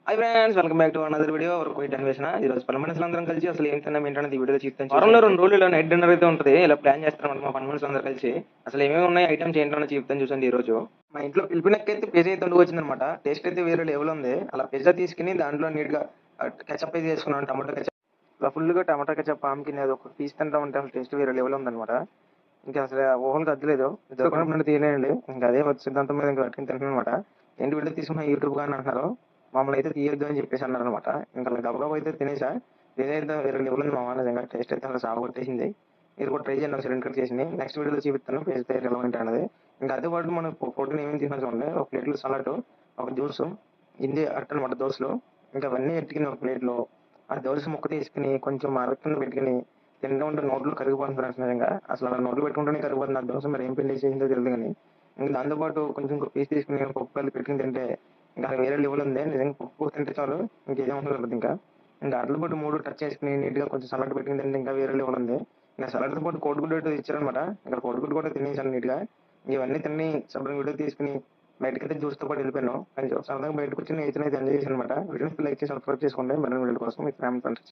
Hi friends, welcome back to another video. ఒక quit అన్వేషణ. ఈ రోజు పని మనుషులందరం కలిసి అసలు ఏం తిన్నాం ఏంటనేది ఈ వీడియోలో చెప్తాను. వారంలో 2 రోజులు ఇలా నైట్ డిన్నర్ అయితే ఉంటుంది. ఇలా ప్లాన్ చేస్తారన్నమాట మా పని మనుషులందరూ కలిసి. అసలు ఏమేమి ఉన్నాయి ఐటమ్స్ ఏంటో చెప్తాను చూసండి ఈ రోజు. మా ఇంట్లో పిలిపినక్కైతే పిజ్జా అయితే వచ్చిందనమాట. టేస్ట్ అయితే వేరే లెవెల్ ఉంది. అలా పిజ్జా తీసుకుని దాంట్లో నీట్ గా కెచప్ అయితే చేసుకున్నాను, టమాటో కెచప్. ఇలా ఫుల్ గా టమాటో కెచప్ ఆమ్కిని అది ఒక పీస్ తింటా ఉంటే అసలు టేస్ట్ వేరే లెవెల్ ఉందన్నమాట. ఇంకా అసలు ఊహలకు అద్దలేదు. దొరకకుండా తీయలేండి. ఇంకా అదే సిద్ధాంతం మీద ఇంకా కట్టుకుని తింటాను అనమాట. ఏంటి వీడియో తీసుకున్నా యూట్యూబ్ కానీ అంటున్నారు. మమ్మల్ని అయితే తీయొద్దు అని చెప్పేసి అన్నారు అనమాట. ఇంకా గబగబా అయితే తినేసా. తినేద్దాం వేరే లెవెల్ ఉంది మా నిజంగా. టేస్ట్ అయితే అసలు సాగు కొట్టేసింది. మీరు కూడా ట్రై చేయండి ఒకసారి ఇంటర్ చేసి. నెక్స్ట్ వీడియోలో చూపిస్తాను టేస్ట్ అయితే ఎలా ఉంటుంది అనేది. ఇంకా అదే పాటు మనం ప్రోటీన్ ఏమేమి తిన్నాం చూడండి. ఒక ప్లేట్లో సలాడ్, ఒక జ్యూస్, ఇది అట్ట అనమాట దోశలు. ఇంకా అవన్నీ ఎట్టుకుని ఒక ప్లేట్లో ఆ దోశ ముక్క తీసుకుని కొంచెం అరక్కుని పెట్టుకుని తింటూ ఉంటే నోట్లో కరిగిపోతుంది ఫ్రెండ్స్ నిజంగా. అసలు అలా నోట్లో పెట్టుకుంటేనే కరిగిపోతుంది ఆ దోశ. మరి ఏం పిండి చేసిందో తెలియదు కానీ ఇంకా దాంతోపాటు కొంచెం పీస్ తీసుకుని పప్పు కలిపి పెట్టుకుని తింటే ఇంకా వేరే లెవెల్ ఉంది నిజంగా. పప్పు తింటే చాలు ఇంకేం ఉండదు ఇంకా. ఇంకా అట్ల పాటు 3 టచ్ చేసుకుని నీట్ గా కొంచెం సలాడ్ పెట్టుకుని తింటే ఇంకా వేరే లెవెల్ ఉంది. ఇంకా సలాడ్ తో పాటు కోడిగుడ్డు ఇచ్చారనమాట. ఇంకా కోడిగుడ్డు కూడా తినేసాను నీట్ గా. ఇవన్నీ తిని శుభ్రంగా వీడియో తీసుకుని బయటకైతే జ్యూస్ తో పాటు వెళ్ళిపోయాను. కానీ సరదాగా బయటకు వచ్చి నేచర్ అయితే ఎంజాయ్ చేశాను అనమాట. వీడియో లైక్ చేసి సబ్స్క్రైబ్ చేసుకోండి మరిన్ని వీడియోల కోసం మీ ఫ్యామిలీ ఫ్రెండ్స్.